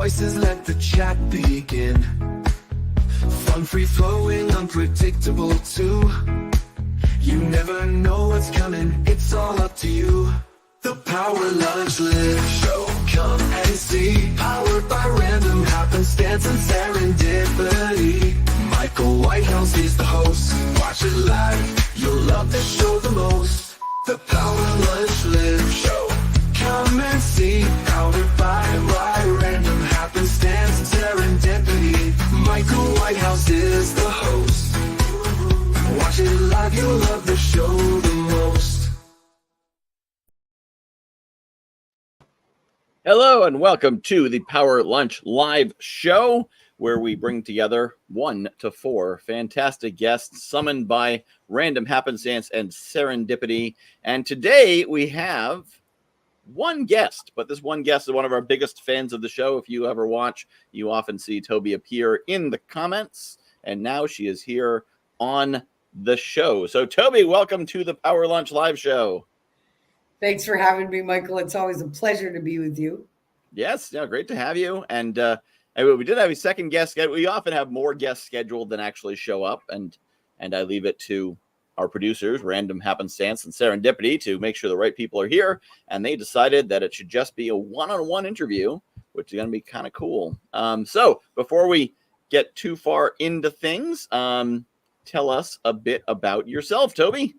voices, let the chat begin. Fun, free-flowing, unpredictable too. You never know what's coming, it's all up to you. The Power Lunch Live Show, come and see. Powered by random happenstance and serendipity. Michael Whitehouse is the host. Watch it live, you'll love the show the most. The Power Lunch Live Show, come and see. Powered by random happenstance and serendipity. Michael Whitehouse is the host. Watch it live, you'll love the show the most. Hello and welcome to the Power Lunch Live Show, where we bring together 1 to 4 fantastic guests summoned by random happenstance and serendipity. And today we have one guest, but this one guest is one of our biggest fans of the show. If you ever watch, you often see Tobi appear in the comments, and now she is here on the show. So Tobi, welcome to the Power Lunch Live Show. Thanks for having me, Michael. It's always a pleasure to be with you. Yes, yeah, great to have you. And we did have a second guest. We often have more guests scheduled than actually show up, and I leave it to our producers, Random Happenstance and Serendipity, to make sure the right people are here. And they decided that it should just be a one-on-one interview, which is going to be kind of cool. So before we get too far into things, tell us a bit about yourself, Tobi.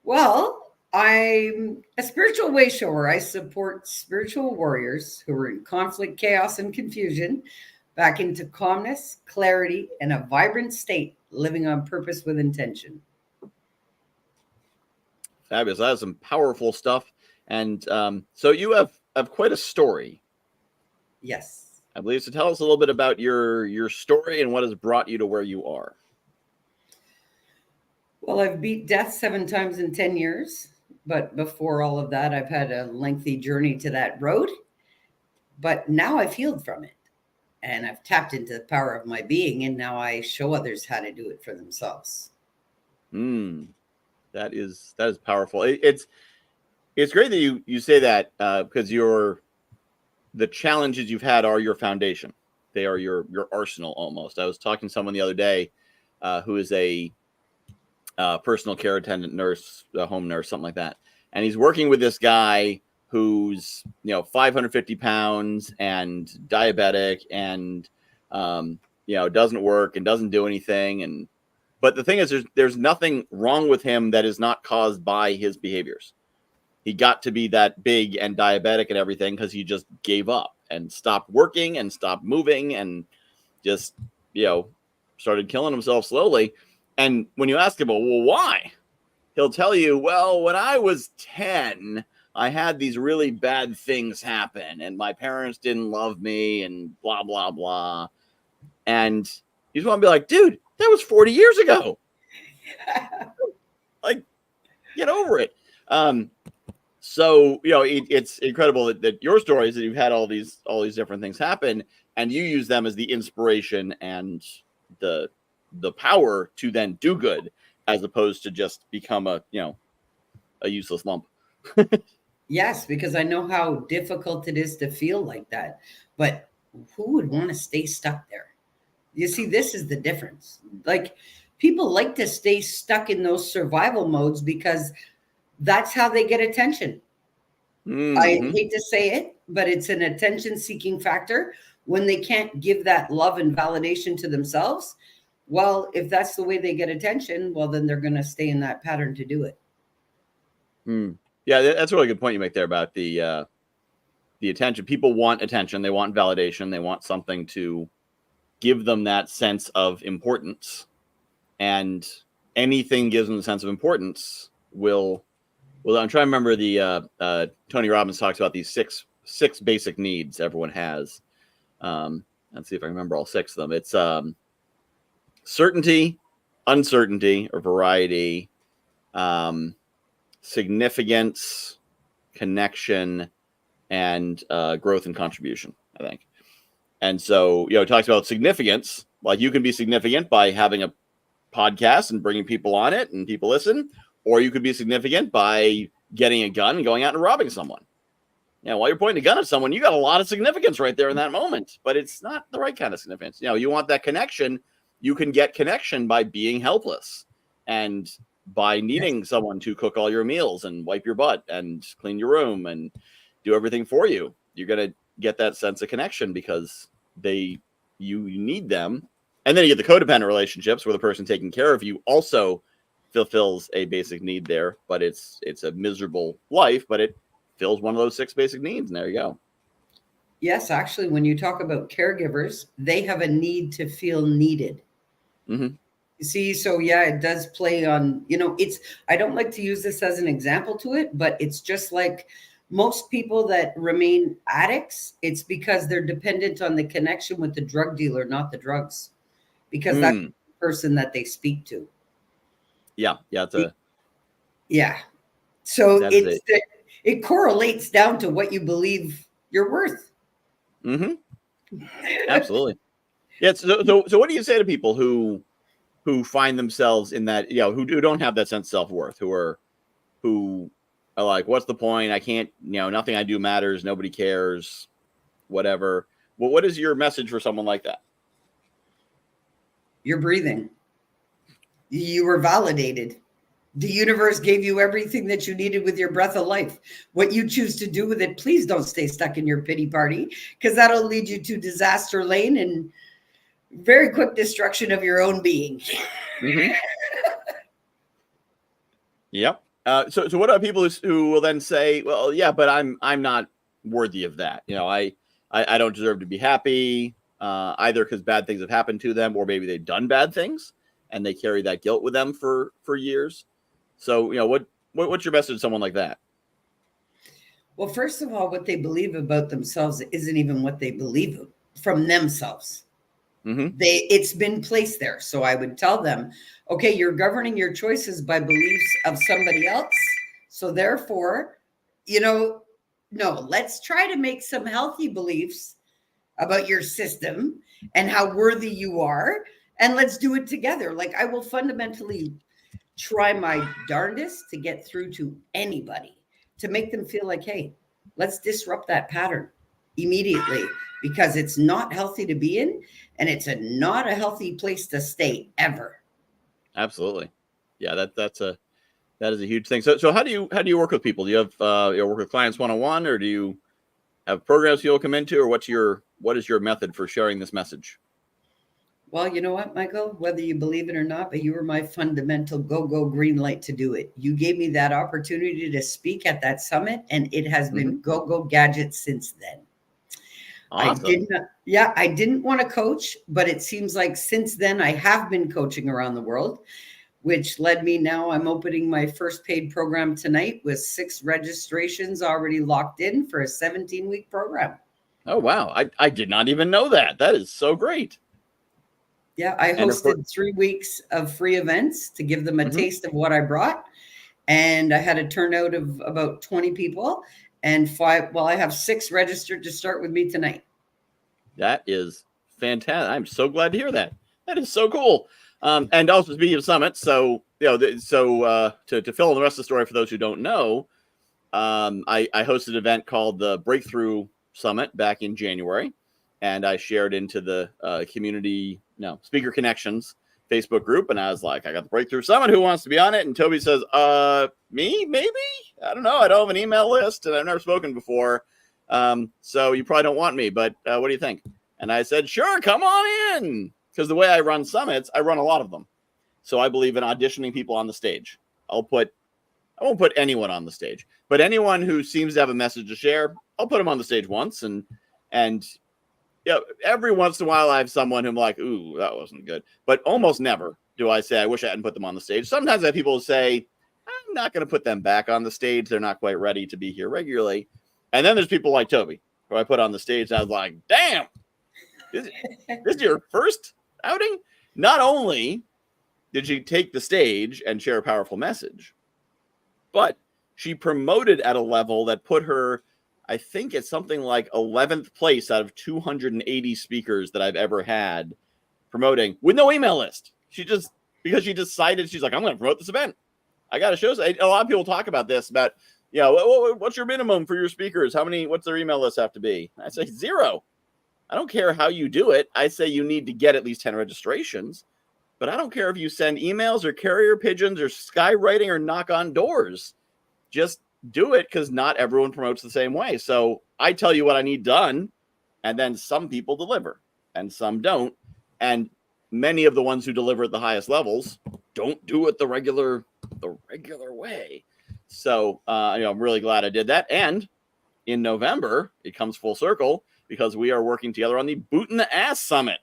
Well, I'm a spiritual way shower. I support spiritual warriors who are in conflict, chaos, and confusion back into calmness, clarity, and a vibrant state, living on purpose with intention. Fabulous. That is some powerful stuff. And so you have quite a story. Yes. I believe. So tell us a little bit about your story and what has brought you to where you are. Well, I've beat death 7 times in 10 years. But before all of that, I've had a lengthy journey to that road. But now I've healed from it. And I've tapped into the power of my being. And now I show others how to do it for themselves. That is powerful. It's great that you say that because the challenges you've had are your foundation. They are your arsenal almost. I was talking to someone the other day who is a personal care attendant, nurse, a home nurse, something like that. And he's working with this guy who's, 550 pounds and diabetic and, doesn't work and doesn't do anything. But the thing is, there's nothing wrong with him that is not caused by his behaviors. He got to be that big and diabetic and everything because he just gave up and stopped working and stopped moving and just, started killing himself slowly. And when you ask him, well, why? He'll tell you, well, when I was 10, I had these really bad things happen and my parents didn't love me and blah, blah, blah. And you just want to be like, dude, that was 40 years ago. Like, get over it. So, it's incredible that your story is that you've had all these different things happen and you use them as the inspiration and the power to then do good as opposed to just become a useless lump. Yes, because I know how difficult it is to feel like that. But who would want to stay stuck there? You see, this is the difference. Like, people like to stay stuck in those survival modes because that's how they get attention. Mm-hmm. I hate to say it, but it's an attention-seeking factor. When they can't give that love and validation to themselves, well, if that's the way they get attention, well, then they're going to stay in that pattern to do it. Yeah, that's a really good point you make there about the attention. People want attention. They want validation. They want something to give them that sense of importance. And anything gives them the sense of importance will I'm trying to remember the Tony Robbins talks about these six basic needs everyone has. Let's see if I remember all 6 of them. It's certainty, uncertainty or variety, significance, connection, and growth and contribution, I think. And so, it talks about significance. Like, you can be significant by having a podcast and bringing people on it and people listen, or you could be significant by getting a gun and going out and robbing someone. while you're pointing a gun at someone, you got a lot of significance right there in that moment, but it's not the right kind of significance. You want that connection. You can get connection by being helpless and by needing someone to cook all your meals and wipe your butt and clean your room and do everything for you. You're going to get that sense of connection because you need them. And then you get the codependent relationships where the person taking care of you also fulfills a basic need there, but it's a miserable life, but it fills one of those 6 basic needs, and there you go. Yes, actually, when you talk about caregivers, they have a need to feel needed. Mm-hmm. You see, so yeah, it does play on, I don't like to use this as an example to it, but it's just like most people that remain addicts, it's because they're dependent on the connection with the drug dealer, not the drugs, because that's the person that they speak to. Yeah. Yeah. So it correlates down to what you believe you're worth. Mm-hmm. Absolutely. Yeah. So what do you say to people who find themselves in that, who don't have that sense of self-worth, who are like, what's the point? I can't, nothing I do matters. Nobody cares, whatever. Well, what is your message for someone like that? You're breathing. You were validated. The universe gave you everything that you needed with your breath of life. What you choose to do with it, please don't stay stuck in your pity party, because that'll lead you to disaster lane and very quick destruction of your own being. Mm-hmm. Yep. So what about people who will then say, well, yeah, but I'm not worthy of that. I don't deserve to be happy, either because bad things have happened to them, or maybe they've done bad things and they carry that guilt with them for years. So, what's your message to someone like that? Well, first of all, what they believe about themselves isn't even what they believe from themselves. Mm-hmm. It's been placed there. So I would tell them, okay, you're governing your choices by beliefs of somebody else. So therefore, no, let's try to make some healthy beliefs about your system and how worthy you are. And let's do it together. Like, I will fundamentally try my darndest to get through to anybody to make them feel like, hey, let's disrupt that pattern immediately, because it's not healthy to be in, and it's not a healthy place to stay ever. Absolutely. Yeah, that is a huge thing. So how do you work with people? Do you have work with clients one-on-one, or do you have programs you'll come into, or what is your method for sharing this message? Well, you know what, Michael, whether you believe it or not, but you were my fundamental go green light to do it. You gave me that opportunity to speak at that summit, and it has been go gadget since then. Awesome. I didn't want to coach, but it seems like since then I have been coaching around the world, which led me now. I'm opening my first paid program tonight with 6 registrations already locked in for a 17-week program. Oh, wow. I did not even know that. That is so great. Yeah, I hosted 3 weeks of free events to give them a taste of what I brought. And I had a turnout of about 20 people. And I have 6 registered to start with me tonight. That is fantastic. I'm so glad to hear that. That is so cool. And also, speaking of summits, so to fill in the rest of the story for those who don't know, I hosted an event called the Breakthrough Summit back in January, and I shared into the Speaker Connections Facebook group, and I was like, I got the Breakthrough Summit. Who wants to be on it? And Tobi says, me, maybe? I don't know. I don't have an email list, and I've never spoken before. So you probably don't want me, but what do you think? And I said, sure, come on in. Because the way I run summits, I run a lot of them. So I believe in auditioning people on the stage. I won't put anyone on the stage, but anyone who seems to have a message to share, I'll put them on the stage once. And every once in a while I have someone who I'm like, ooh, that wasn't good. But almost never do I say, I wish I hadn't put them on the stage. Sometimes I have people who say, I'm not going to put them back on the stage. They're not quite ready to be here regularly. And then there's people like Tobi, who I put on the stage. And I was like, damn, this is your first outing? Not only did she take the stage and share a powerful message, but she promoted at a level that put her, I think it's something like 11th place out of 280 speakers that I've ever had promoting with no email list. Because she decided, she's like, I'm going to promote this event. I got to show. A lot of people talk about this, about, yeah, what's your minimum for your speakers? What's their email list have to be? I say 0. I don't care how you do it. I say you need to get at least 10 registrations, but I don't care if you send emails or carrier pigeons or skywriting or knock on doors. Just do it, because not everyone promotes the same way. So I tell you what I need done, and then some people deliver and some don't. And many of the ones who deliver at the highest levels don't do it the regular way. So, I'm really glad I did that. And in November, it comes full circle, because we are working together on the Boot in the Ass Summit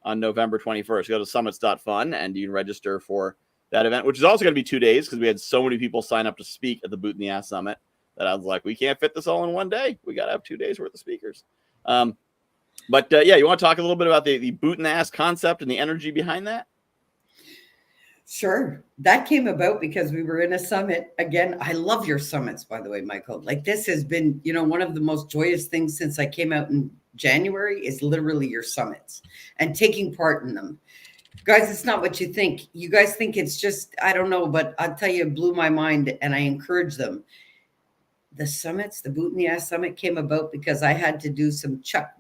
on November 21st. Go to summits.fun and you can register for that event, which is also going to be 2 days, because we had so many people sign up to speak at the Boot in the Ass Summit that I was like, we can't fit this all in one day. We got to have 2 days worth of speakers. But you want to talk a little bit about the boot in the ass concept and the energy behind that? Sure. That came about because we were in a summit. Again, I love your summits, by the way, Michael. Like, this has been, one of the most joyous things since I came out in January is literally your summits and taking part in them. Guys, it's not what you think. You guys think it's just, I don't know, but I'll tell you, it blew my mind, and I encourage them. The summits, the Boot in the Ass Summit, came about because I had to do some Chuck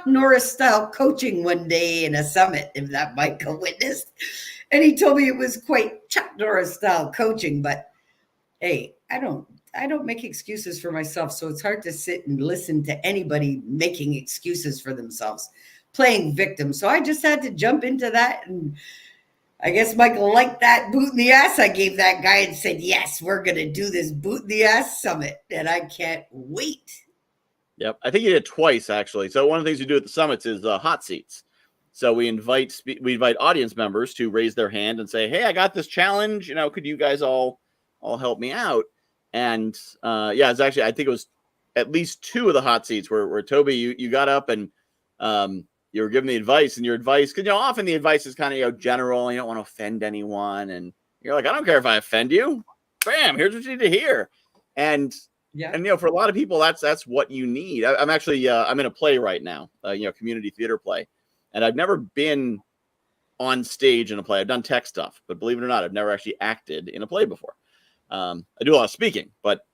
Norris style coaching one day in a summit, if that Michael witnessed. And he told me it was quite Chuck Norris style coaching, but hey, I don't make excuses for myself. So it's hard to sit and listen to anybody making excuses for themselves, playing victim. So I just had to jump into that. And I guess Michael liked that boot in the ass I gave that guy and said, yes, we're going to do this Boot in the Ass Summit. And I can't wait. Yep. I think you did it twice, actually. So one of the things we do at the summits is hot seats. So we invite audience members to raise their hand and say, hey, I got this challenge. Could you guys all help me out? And it's actually, I think it was at least 2 of the hot seats where Tobi, you got up and you were giving the advice, and your advice, because often the advice is kind of general. You don't want to offend anyone, and you're like, I don't care if I offend you. Bam, here's what you need to hear. And for a lot of people, that's what you need. I'm actually I'm in a play right now, community theater play, and I've never been on stage in a play. I've done tech stuff, but believe it or not, I've never actually acted in a play before. I do a lot of speaking, but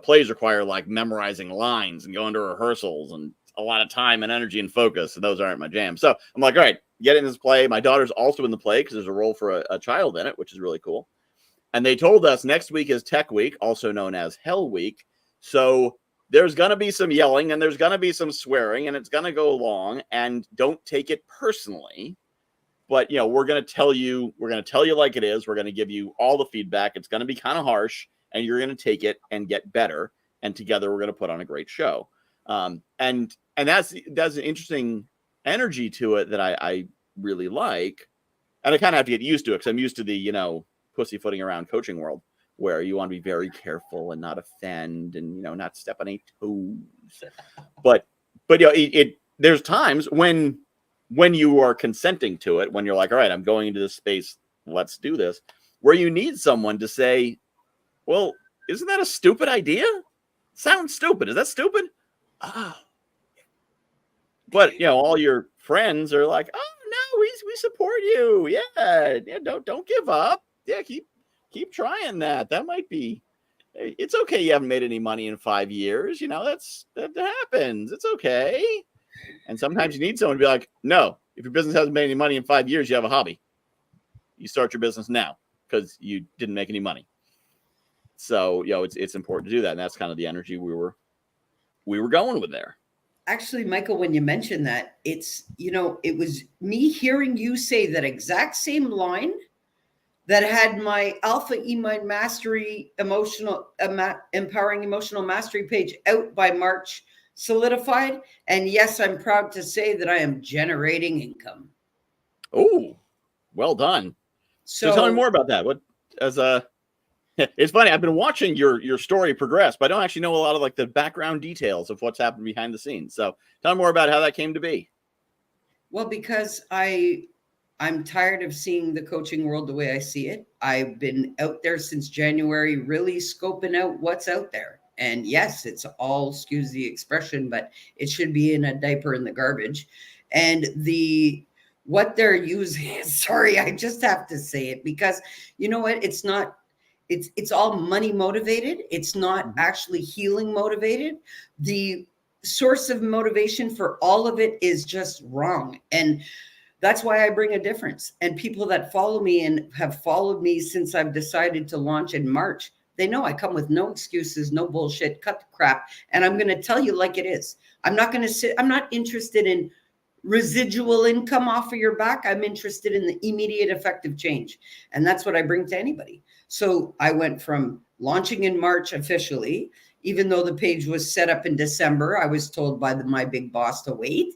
plays require like memorizing lines and going to rehearsals and a lot of time and energy and focus, and those aren't my jam. So I'm like, all right, get in this play. My daughter's also in the play because there's a role for a child in it, which is really cool. And they told us next week is Tech Week, also known as Hell Week. So there's going to be some yelling and there's going to be some swearing, and it's going to go long, and don't take it personally. But, we're going to tell you like it is. We're going to give you all the feedback. It's going to be kind of harsh, and you're going to take it and get better. And together we're going to put on a great show. And that's an interesting energy to it that I really like. And I kind of have to get used to it, because I'm used to the, pussyfooting around coaching world, where you want to be very careful and not offend and, not step on any toes. But there's times when you are consenting to it, when you're like, all right, I'm going into this space, let's do this, where you need someone to say, well, isn't that a stupid idea? Sounds stupid. Is that stupid? But all your friends are like, oh no, we support you. Yeah, don't give up. Yeah, keep trying that. That might be. It's okay. You haven't made any money in 5 years. That happens. It's okay. And sometimes you need someone to be like, no, if your business hasn't made any money in 5 years, you have a hobby. You start your business now because you didn't make any money. So it's important to do that, and that's kind of the energy we were going with there. Actually, Michael, when you mentioned that, it's, it was me hearing you say that exact same line that had my Alpha E-Mind Mastery Empowering Emotional Mastery page out by March solidified. And yes, I'm proud to say that I am generating income. Oh, well done. So tell me more about that. It's funny. I've been watching your story progress, but I don't actually know a lot of like the background details of what's happened behind the scenes. So tell me more about how that came to be. Well, because I'm tired of seeing the coaching world the way I see it. I've been out there since January, really scoping out what's out there. And yes, it's all, excuse the expression, but it should be in a diaper in the garbage. And what they're using, sorry, I just have to say it, because you know what? It's not It's all money motivated. It's not actually healing motivated. The source of motivation for all of it is just wrong. And that's why I bring a difference. And people that follow me and have followed me since I've decided to launch in March, they know I come with no excuses, no bullshit, cut the crap. And I'm going to tell you like it is. I'm not interested in residual income off of your back. I'm interested in the immediate effective change. And that's what I bring to anybody. So I went from launching in March officially, even though the page was set up in December, I was told by my big boss to wait.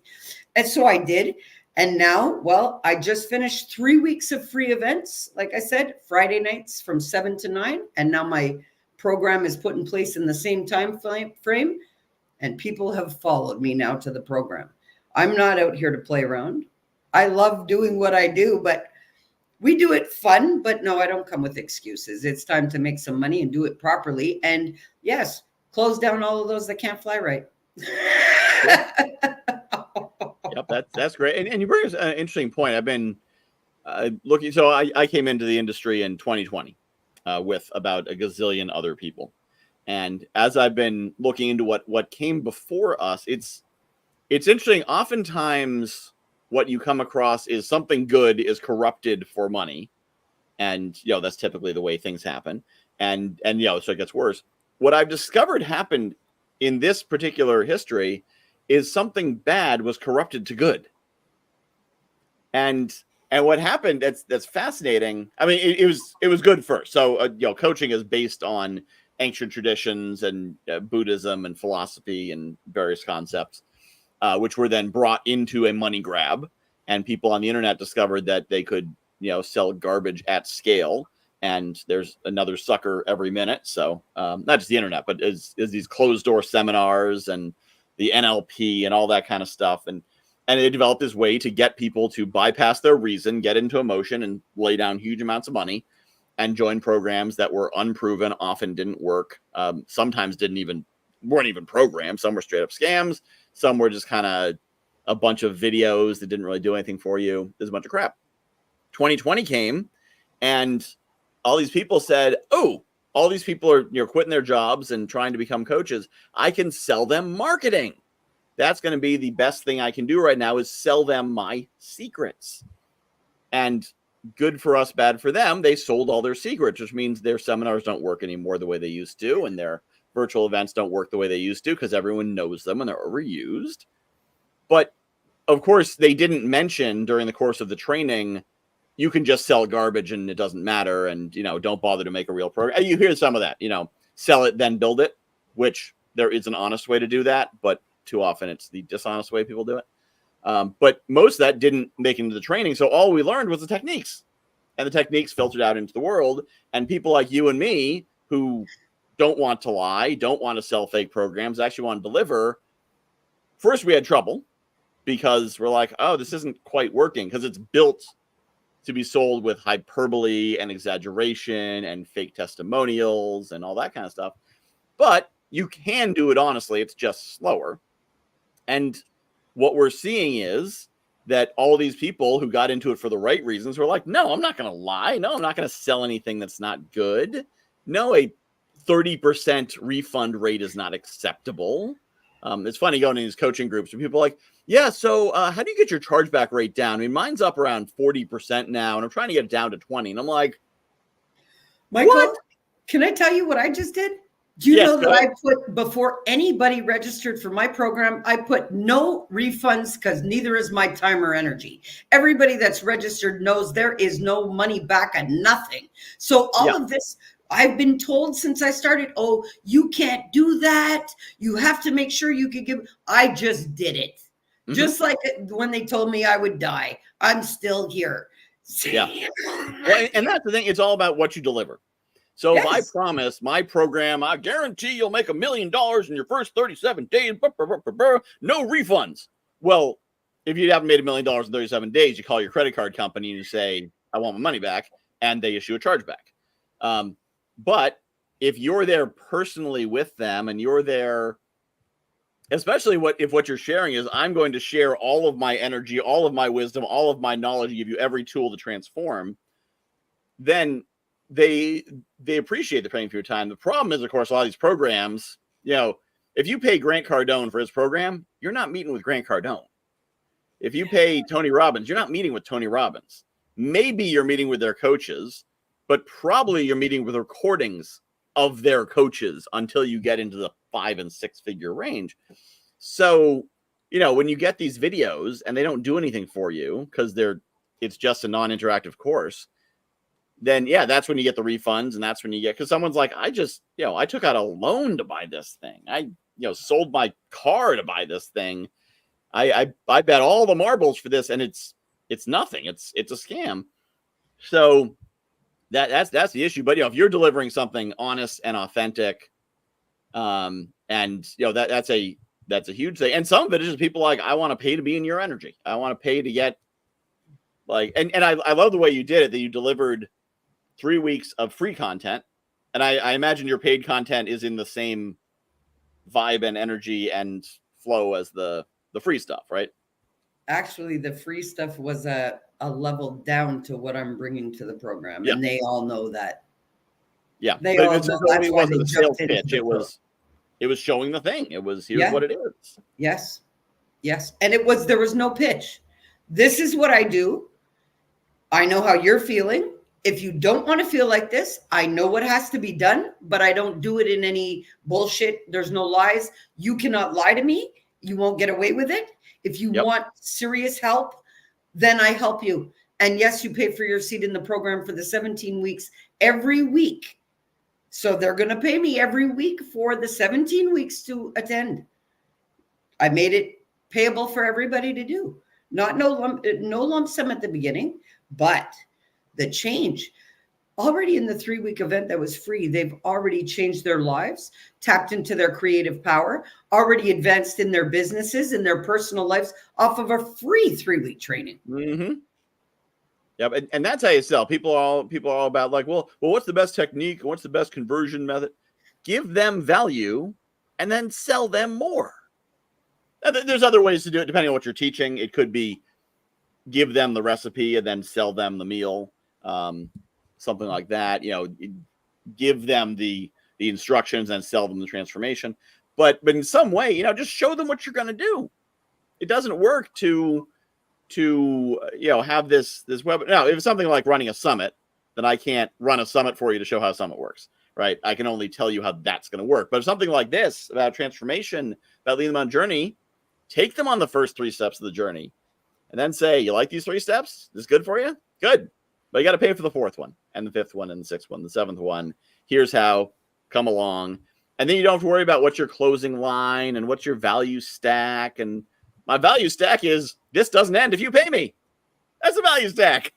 And so I did. And now, well, I just finished 3 weeks of free events. Like I said, Friday nights from 7 to 9. And now my program is put in place in the same time frame. And people have followed me now to the program. I'm not out here to play around. I love doing what I do, but we do it fun. But no, I don't come with excuses. It's time to make some money and do it properly. And yes, close down all of those that can't fly right. Yep, that's great. And you bring us an interesting point. I've been looking. So I came into the industry in 2020 with about a gazillion other people. And as I've been looking into what came before us, it's interesting. Oftentimes what you come across is something good is corrupted for money. And, that's typically the way things happen. And so it gets worse. What I've discovered happened in this particular history is something bad was corrupted to good. And what happened, that's fascinating. I mean, it was good first. So, coaching is based on ancient traditions and Buddhism and philosophy and various concepts, which were then brought into a money grab. And people on the internet discovered that they could, sell garbage at scale. And there's another sucker every minute. So not just the internet, but is these closed door seminars and the NLP and all that kind of stuff. And they developed this way to get people to bypass their reason, get into emotion and lay down huge amounts of money and join programs that were unproven, often didn't work. Sometimes weren't even programs. Some were straight up scams. Some were just kind of a bunch of videos that didn't really do anything for you. There's a bunch of crap. 2020 came and all these people said, oh, all these people are quitting their jobs and trying to become coaches. I can sell them marketing. That's going to be the best thing I can do right now is sell them my secrets. And good for us, bad for them. They sold all their secrets, which means their seminars don't work anymore the way they used to. And their virtual events don't work the way they used to because everyone knows them and they're overused. But of course, they didn't mention during the course of the training, you can just sell garbage and it doesn't matter. And, don't bother to make a real program. You hear some of that, sell it, then build it, which there is an honest way to do that. But too often it's the dishonest way people do it. But most of that didn't make it into the training. So all we learned was the techniques. And the techniques filtered out into the world. And people like you and me who don't want to lie, don't want to sell fake programs, actually want to deliver. First, we had trouble because we're like, oh, this isn't quite working because it's built to be sold with hyperbole and exaggeration and fake testimonials and all that kind of stuff. But you can do it honestly. It's just slower. And what we're seeing is that all these people who got into it for the right reasons were like, no, I'm not going to lie. No, I'm not going to sell anything that's not good. No, a 30% refund rate is not acceptable. It's funny going to these coaching groups where people are like, yeah, so how do you get your chargeback rate down? I mean, mine's up around 40% now, and I'm trying to get it down to 20. And I'm like, Michael, what? Can I tell you what I just did? Do you Yes, know that go ahead. I put, before anybody registered for my program, I put no refunds because neither is my time or energy. Everybody that's registered knows there is no money back and nothing. So all of this, I've been told since I started, oh, you can't do that. You have to make sure you can give. I just did it. Mm-hmm. Just like when they told me I would die. I'm still here. Yeah. Well, and that's the thing. It's all about what you deliver. So if I promise my program, I guarantee you'll make $1 million in your first 37 days, no refunds. Well, if you haven't made $1 million in 37 days, you call your credit card company and you say, I want my money back, and they issue a chargeback. But if you're there personally with them and you're there, especially if what you're sharing is, I'm going to share all of my energy, all of my wisdom, all of my knowledge, give you every tool to transform, then they appreciate the paying for your time. The problem is, of course, a lot of these programs, if you pay Grant Cardone for his program, you're not meeting with Grant Cardone. If you pay Tony Robbins, you're not meeting with Tony Robbins. Maybe you're meeting with their coaches, but probably you're meeting with recordings of their coaches until you get into the 5 and 6 figure range. So, when you get these videos and they don't do anything for you because it's just a non-interactive course, then that's when you get the refunds, and that's when you get, because someone's like, I took out a loan to buy this thing. I sold my car to buy this thing. I bet all the marbles for this, and it's nothing. It's a scam. So that's the issue. But if you're delivering something honest and authentic, and that's a huge thing. And some of it is just people like, I want to pay to be in your energy. I want to pay to get and I love the way you did it, that you delivered 3 weeks of free content. And I imagine your paid content is in the same vibe and energy and flow as the free stuff, right? Actually, the free stuff was a level down to what I'm bringing to the program. Yeah. And they all know that. Yeah. They but all it know that's why wasn't they a sales jumped into pitch. the It was showing the thing. It was, here's what it is. Yes. And there was no pitch. This is what I do. I know how you're feeling. If you don't want to feel like this, I know what has to be done, but I don't do it in any bullshit. There's no lies. You cannot lie to me. You won't get away with it. If you want serious help, then I help you. And yes, you pay for your seat in the program for the 17 weeks every week. So they're going to pay me every week for the 17 weeks to attend. I made it payable for everybody to do. No lump sum at the beginning, but the change already in the 3-week event that was free, they've already changed their lives, tapped into their creative power, already advanced in their businesses and their personal lives off of a free 3-week training. Mm-hmm. Yeah, and that's how you sell. People are all about like, well, what's the best technique? What's the best conversion method? Give them value and then sell them more. Now, there's other ways to do it depending on what you're teaching. It could be give them the recipe and then sell them the meal, something like that. Give them the instructions and sell them the transformation. But in some way, just show them what you're going to do. It doesn't work to have this web. Now, if it's something like running a summit, then I can't run a summit for you to show how a summit works, right? I can only tell you how that's going to work. But if something like this about transformation, about leading them on a journey, take them on the first 3 steps of the journey, and then say, you like these 3 steps? This is good for you? Good. But you got to pay for the 4th one, and the 5th one, and the 6th one, the 7th one. Here's how. Come along. And then you don't have to worry about what's your closing line and what's your value stack. And my value stack is, this doesn't end if you pay me. That's a value stack.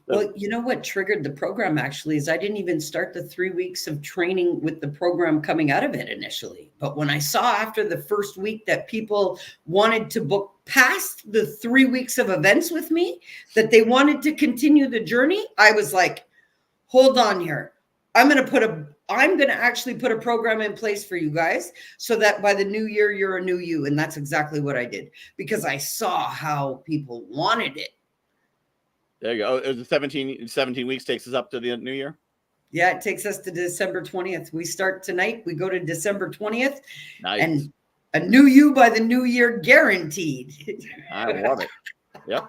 Well, you know what triggered the program actually is I didn't even start the 3 weeks of training with the program coming out of it initially. But when I saw after the first week that people wanted to book past the 3 weeks of events with me, that they wanted to continue the journey, I was like, hold on here. I'm going to actually put a program in place for you guys so that by the new year, you're a new you. And that's exactly what I did because I saw how people wanted it. There you go. The 17 weeks takes us up to the new year. Yeah, it takes us to December 20th. We start tonight. We go to December 20th. Nice. And a new you by the new year guaranteed. I love it. Yep.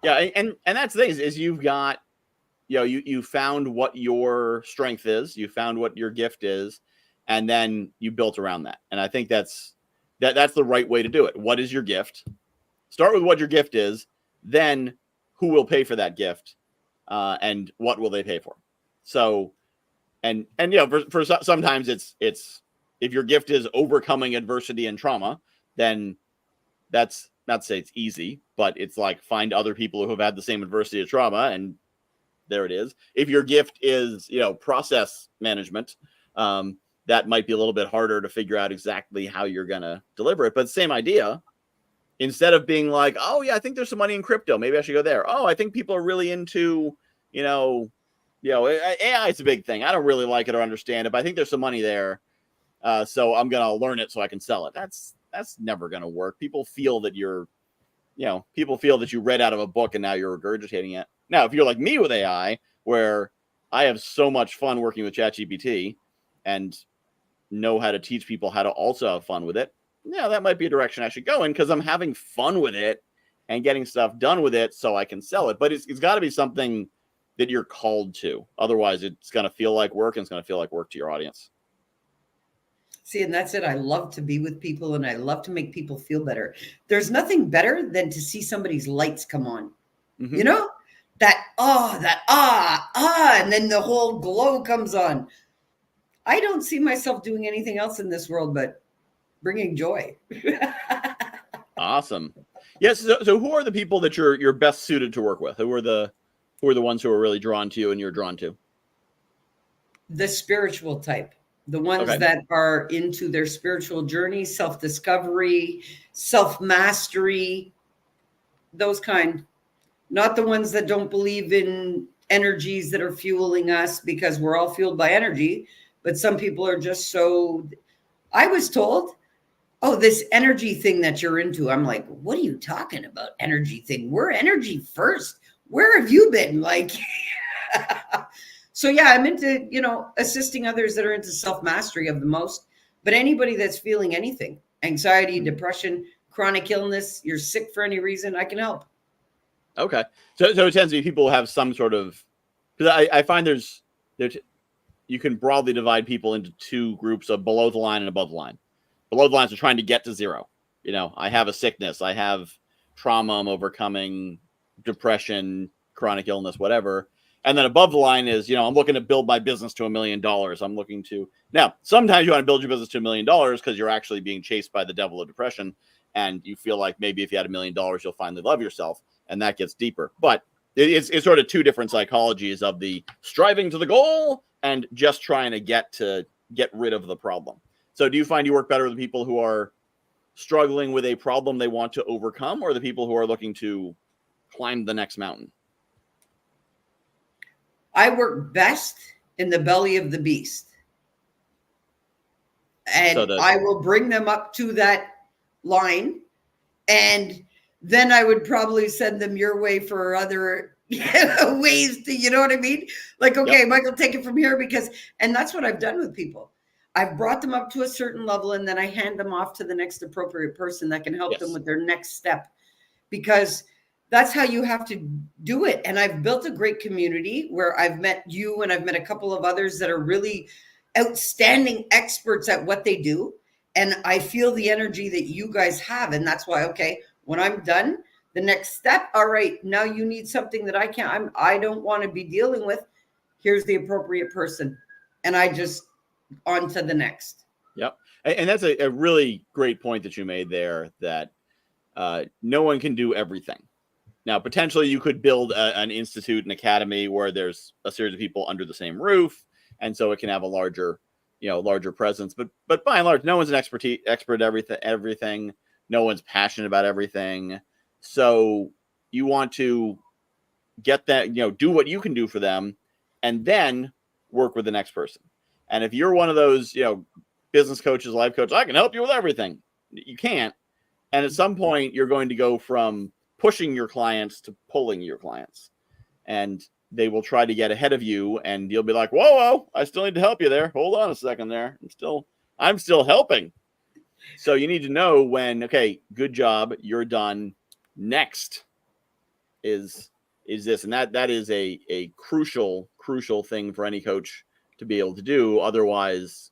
Yeah. And that's the thing is you've got, you found what your strength is, you found what your gift is, and then you built around that. And I think that's the right way to do it. What is your gift? Start with what your gift is, then who will pay for that gift, and what will they pay for? So, and for sometimes it's if your gift is overcoming adversity and trauma, then that's not to say it's easy, but it's like find other people who have had the same adversity or trauma, and there it is. If your gift is process management, that might be a little bit harder to figure out exactly how you're gonna deliver it. But same idea. Instead of being like, oh yeah, I think there's some money in crypto, maybe I should go there. Oh, I think people are really into, AI is a big thing. I don't really like it or understand it, but I think there's some money there. So I'm gonna learn it so I can sell it. That's never gonna work. People feel that you read out of a book and now you're regurgitating it. Now, if you're like me with AI, where I have so much fun working with ChatGPT and know how to teach people how to also have fun with it. Yeah, that might be a direction I should go in because I'm having fun with it and getting stuff done with it so I can sell it. But it's got to be something that you're called to. Otherwise, it's going to feel like work, and it's going to feel like work to your audience. See, and that's it. I love to be with people, and I love to make people feel better. There's nothing better than to see somebody's lights come on. Mm-hmm. You know, and then the whole glow comes on. I don't see myself doing anything else in this world but bringing joy. Awesome. Yes. So who are the people that you're best suited to work with? Who are the ones who are really drawn to you and you're drawn to? The spiritual type, the ones Okay. that are into their spiritual journey, self-discovery, self-mastery, those kind. Not the ones that don't believe in energies that are fueling us, because we're all fueled by energy. But some people are just so, I was told, oh, this energy thing that you're into. I'm like, what are you talking about? Energy thing? We're energy first. Where have you been? Like, so yeah, I'm into, assisting others that are into self-mastery of the most. But anybody that's feeling anything, anxiety, depression, chronic illness, you're sick for any reason, I can help. Okay. So it tends to be people who have some sort of, because I find there's you can broadly divide people into two groups of below the line and above the line. Below the lines are trying to get to zero. I have a sickness, I have trauma I'm overcoming, depression, chronic illness, whatever. And then above the line is, I'm looking to build my business to $1 million. I'm looking to, now, sometimes you want to build your business to $1 million because you're actually being chased by the devil of depression. And you feel like maybe if you had $1 million, you'll finally love yourself. And that gets deeper. But it's sort of two different psychologies of the striving to the goal and just trying to get rid of the problem. So do you find you work better with people who are struggling with a problem they want to overcome, or the people who are looking to climb the next mountain? I work best in the belly of the beast. And so I will bring them up to that line, and then I would probably send them your way for other ways to, you know what I mean? Like, okay, yep. Michael, take it from here, and that's what I've done with people. I've brought them up to a certain level, and then I hand them off to the next appropriate person that can help them with their next step, because that's how you have to do it. And I've built a great community where I've met you, and I've met a couple of others that are really outstanding experts at what they do. And I feel the energy that you guys have. And that's why, okay, when I'm done, the next step, all right, now you need something that I don't want to be dealing with. Here's the appropriate person. And I just on to the next. Yep. And that's a really great point that you made there, that no one can do everything. Now, potentially you could build an institute, an academy where there's a series of people under the same roof. And so it can have a larger presence. But by and large, no one's an expert at everything. No one's passionate about everything. So you want to get that, do what you can do for them, and then work with the next person. And if you're one of those, business coaches, life coaches, I can help you with everything. You can't. And at some point, you're going to go from pushing your clients to pulling your clients. And they will try to get ahead of you, and you'll be like, whoa, I still need to help you there. Hold on a second there. I'm still helping. So you need to know when, okay, good job, you're done. Next is this. And that is a crucial thing for any coach to be able to do. Otherwise,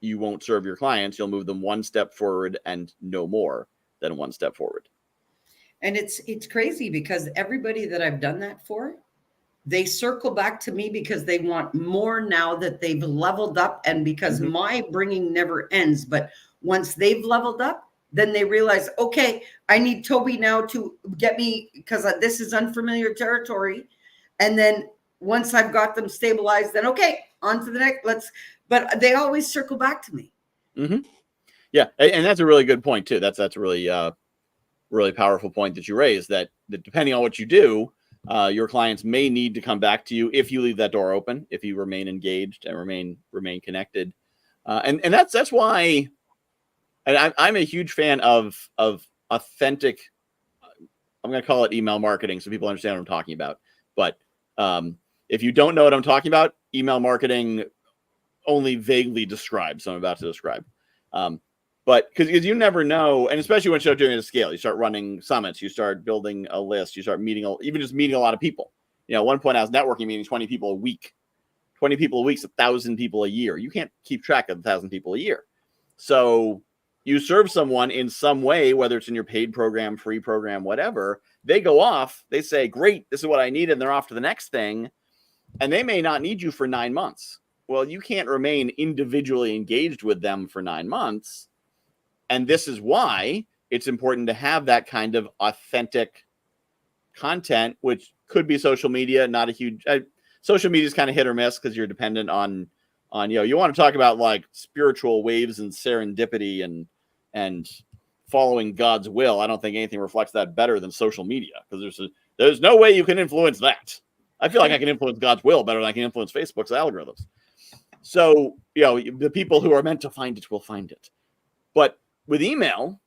you won't serve your clients. You'll move them one step forward and no more than one step forward. And it's crazy, because everybody that I've done that for, they circle back to me because they want more now that they've leveled up, and because my bringing never ends. But once they've leveled up, then they realize, okay, I need Tobi now to get me, because this is unfamiliar territory. And then once I've got them stabilized, then okay, on to the next. But they always circle back to me. Mm-hmm. Yeah, and that's a really good point too. That's a really really powerful point that you raised. That depending on what you do, your clients may need to come back to you if you leave that door open, if you remain engaged and remain connected. And that's why, and I'm a huge fan of authentic, I'm going to call it email marketing so people understand what I'm talking about. But If you don't know what I'm talking about, email marketing only vaguely describes what I'm about to describe. But because you never know, and especially when you start doing it at scale, you start running summits, you start building a list, you start meeting, even just meeting a lot of people. You know, at one point I was networking meeting 20 people a week. 20 people a week is 1,000 people a year. You can't keep track of 1,000 people a year. So you serve someone in some way, whether it's in your paid program, free program, whatever, they go off, they say, great, this is what I need, and they're off to the next thing. And they may not need you for 9 months. Well, you can't remain individually engaged with them for 9 months. And this is why it's important to have that kind of authentic content, which could be social media, not a huge, social media is kind of hit or miss because you're dependent on, you know, you want to talk about like spiritual waves and serendipity and following God's will. I don't think anything reflects that better than social media, because there's no way you can influence that. I feel like I can influence God's will better than I can influence Facebook's algorithms. So, you know, the people who are meant to find it will find it. But with email,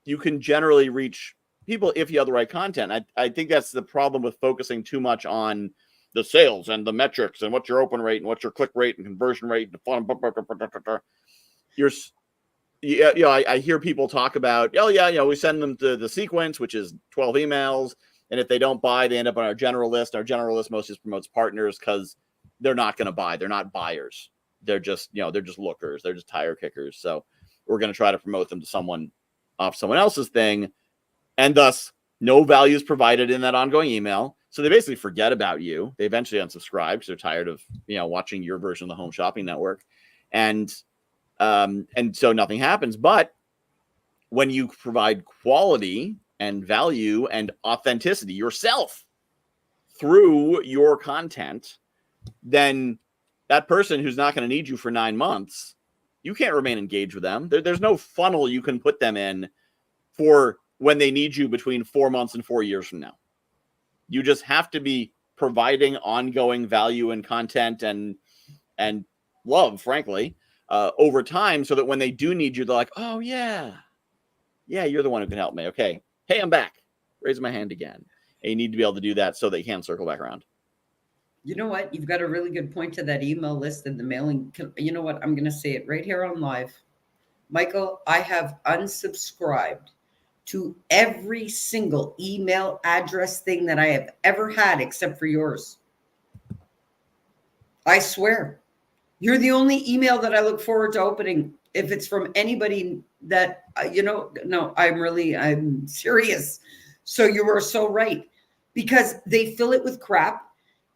you can generally reach people if you have the right content. I think that's the problem with focusing too much on the sales and the metrics and what's your open rate and what's your click rate and conversion rate. I hear people talk about, oh yeah, you know, we send them to the sequence, which is 12 emails. And if they don't buy, they end up on our general list. Our general list mostly just promotes partners because they're not going to buy. They're not buyers. They're just, you know, they're just lookers. They're just tire kickers. So we're going to try to promote them to someone off someone else's thing. And thus no value is provided in that ongoing email. So they basically forget about you. They eventually unsubscribe because they're tired of, you know, watching your version of the home shopping network. And so nothing happens. But when you provide quality and value and authenticity yourself through your content, then that person who's not going to need you for 9 months, you can't remain engaged with them. There's no funnel you can put them in for when they need you between 4 months and 4 years from now. You just have to be providing ongoing value and content and love, frankly, over time, so that when they do need you, they're like, oh yeah, you're the one who can help me. Okay. Hey, I'm back. Raise my hand again. And you need to be able to do that so they can circle back around. You know what? You've got a really good point to that email list and the mailing. You know what? I'm going to say it right here on live. Michael, I have unsubscribed to every single email address thing that I have ever had except for yours. I swear. You're the only email that I look forward to opening. If it's from anybody that, you know, no, I'm serious. So you are so right, because they fill it with crap.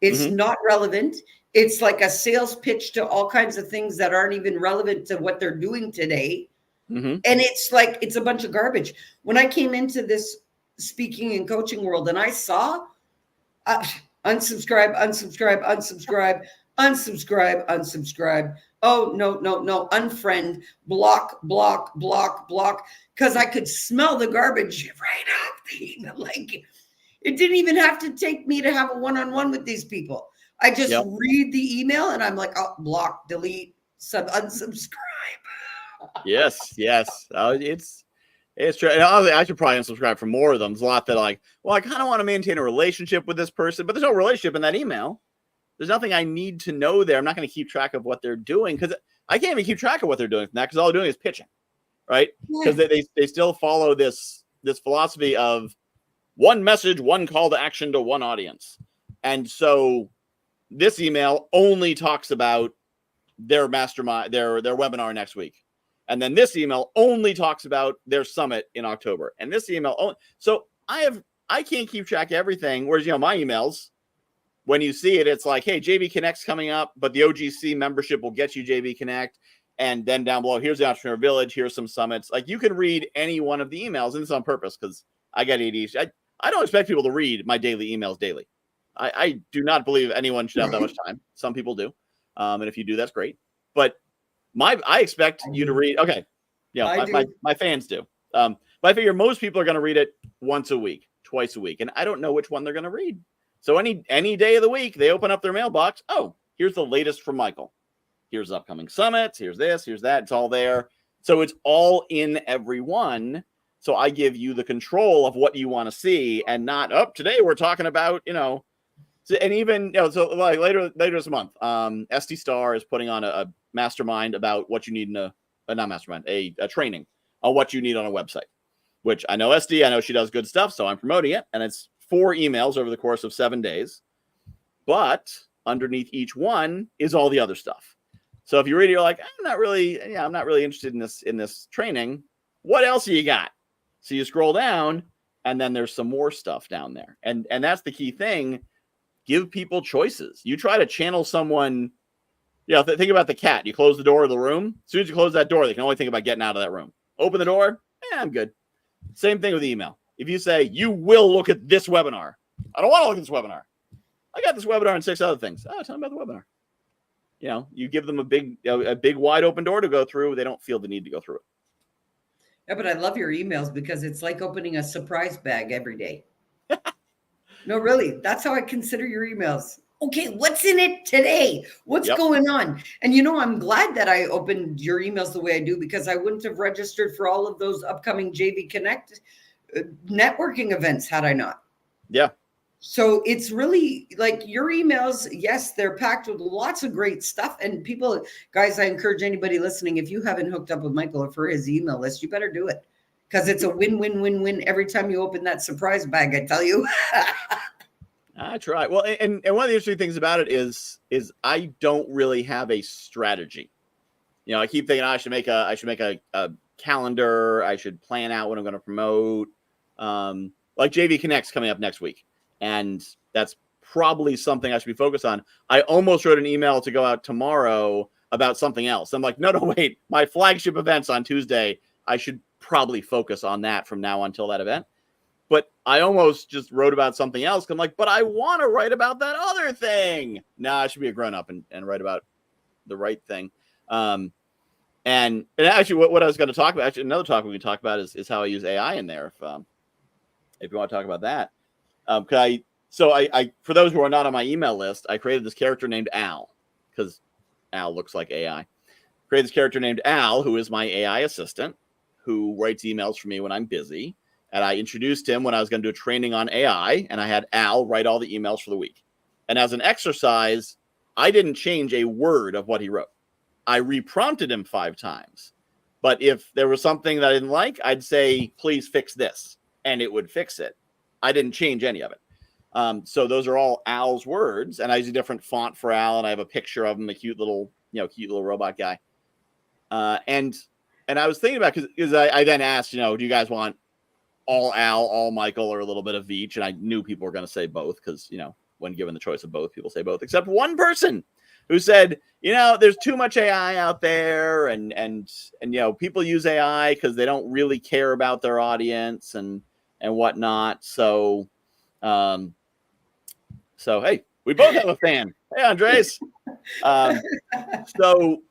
It's not relevant. It's like a sales pitch to all kinds of things that aren't even relevant to what they're doing today. And it's like, it's a bunch of garbage. When I came into this speaking and coaching world and I saw unsubscribe, unsubscribe, unsubscribe, unsubscribe, unsubscribe. Oh, no, unfriend, block, block, block, block. Because I could smell the garbage right off the email. Like, it didn't even have to take me to have a one-on-one with these people. I just read the email and I'm like, oh, block, delete, unsubscribe. Yes. It's true. And I should probably unsubscribe from more of them. There's a lot that like, well, I kind of want to maintain a relationship with this person, but there's no relationship in that email. There's nothing I need to know there. I'm not going to keep track of what they're doing, because I can't even keep track of what they're doing from that, because all they're doing is pitching, right? Because they still follow this philosophy of one message, one call to action to one audience. And so this email only talks about their mastermind, their webinar next week. And then this email only talks about their summit in October. And this email, so I can't keep track of everything. Whereas, you know, my emails, when you see it, it's like, hey, JV Connect's coming up, but the OGC membership will get you JV Connect. And then down below, here's the Entrepreneur Village, here's some summits. Like, you can read any one of the emails, and it's on purpose because I got ADHD. I don't expect people to read my daily emails daily. I do not believe anyone should have that much time. Some people do. And if you do, that's great. But I expect you to read. Okay. Yeah, my fans do. But I figure most people are going to read it once a week, twice a week. And I don't know which one they're going to read. So any day of the week, they open up their mailbox. Oh, here's the latest from Michael. Here's upcoming summits. Here's this, here's that. It's all there. So it's all in every one. So I give you the control of what you want to see, and not, today we're talking about, you know, So, and even, so like later this month, SD Star is putting on a mastermind about what you need in not mastermind, a training on what you need on a website, which I know SD, I know she does good stuff, so I'm promoting it. And it's 4 emails over the course of 7 days. But underneath each one is all the other stuff. So if you read it, you're like, I'm not really interested in this training. What else you got? So you scroll down, and then there's some more stuff down there. And that's the key thing. Give people choices. You try to channel someone. Think about the cat. You close the door of the room. As soon as you close that door, they can only think about getting out of that room. Open the door. I'm good. Same thing with email. If you say, you will look at this webinar. I don't want to look at this webinar. I got this webinar and 6 other things. Oh, tell me about the webinar. You give them a big wide open door to go through. They don't feel the need to go through it. Yeah, but I love your emails because it's like opening a surprise bag every day. No, really. That's how I consider your emails. Okay, what's in it today? What's going on? And I'm glad that I opened your emails the way I do, because I wouldn't have registered for all of those upcoming JV Connect networking events had I not. Yeah. So it's really like your emails. Yes, they're packed with lots of great stuff. And people, guys, I encourage anybody listening, if you haven't hooked up with Michael or for his email list, you better do it, because it's a win-win-win-win every time you open that surprise bag, I tell you. I try. Well, and one of the interesting things about it is I don't really have a strategy. I keep thinking I should make a calendar. I should plan out what I'm going to promote. Like JV Connect's coming up next week, and that's probably something I should be focused on. I almost wrote an email to go out tomorrow about something else. I'm like, no, wait. My flagship event's on Tuesday. I should probably focus on that from now until that event. But I almost just wrote about something else. I'm like, but I want to write about that other thing. Nah, I should be a grown-up and write about the right thing. And actually, what I was going to talk about, actually, another topic we can talk about is how I use AI in there. If you want to talk about that, I for those who are not on my email list, I created this character named Al, because Al looks like AI. Created this character named Al, who is my AI assistant, who writes emails for me when I'm busy. And I introduced him when I was going to do a training on AI, and I had Al write all the emails for the week. And as an exercise, I didn't change a word of what he wrote. I reprompted him 5 times. But if there was something that I didn't like, I'd say, please fix this, and it would fix it. I didn't change any of it. So those are all Al's words, and I use a different font for Al, and I have a picture of him, a cute little robot guy. And I was thinking about, because I then asked, do you guys want all Al, all Michael, or a little bit of each? And I knew people were going to say both, because, when given the choice of both, people say both, except one person who said, there's too much AI out there, and people use AI because they don't really care about their audience and whatnot. So hey, we both have a fan. Hey, Andres. And so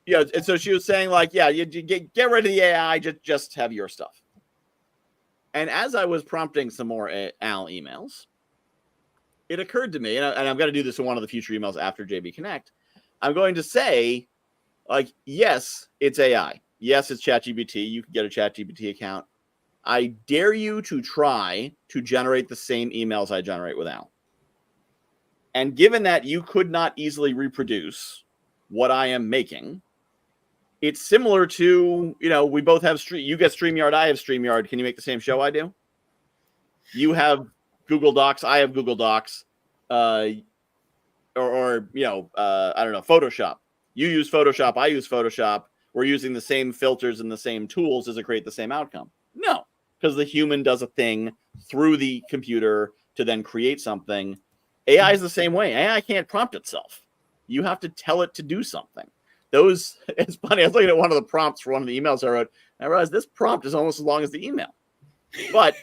she was saying, like, you get rid of the AI, just have your stuff. And as I was prompting some more Al emails, it occurred to me, and I'm going to do this in one of the future emails after JB Connect, I'm going to say, like, yes, it's AI. Yes, it's ChatGPT. You can get a ChatGPT account. I dare you to try to generate the same emails I generate with Al. And given that you could not easily reproduce what I am making, it's similar to, we both have you get StreamYard, I have StreamYard. Can you make the same show I do? You have Google Docs, I have Google Docs, I don't know, Photoshop. You use Photoshop, I use Photoshop. We're using the same filters and the same tools. Does it create the same outcome? No, because the human does a thing through the computer to then create something. AI is the same way. AI can't prompt itself. You have to tell it to do something. It's funny. I was looking at one of the prompts for one of the emails I wrote, and I realized this prompt is almost as long as the email. But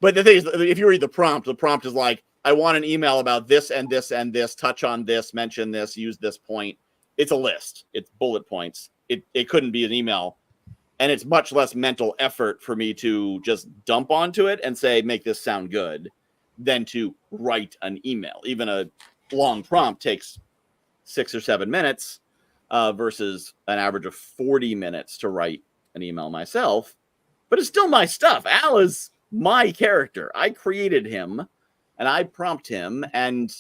the thing is, if you read the prompt is like, I want an email about this and this and this, touch on this, mention this, use this point. It's a list. It's bullet points. It couldn't be an email. And it's much less mental effort for me to just dump onto it and say, make this sound good, than to write an email. Even a long prompt takes 6 or 7 minutes. Versus an average of 40 minutes to write an email myself. But it's still my stuff. Al is my character. I created him, and I prompt him, and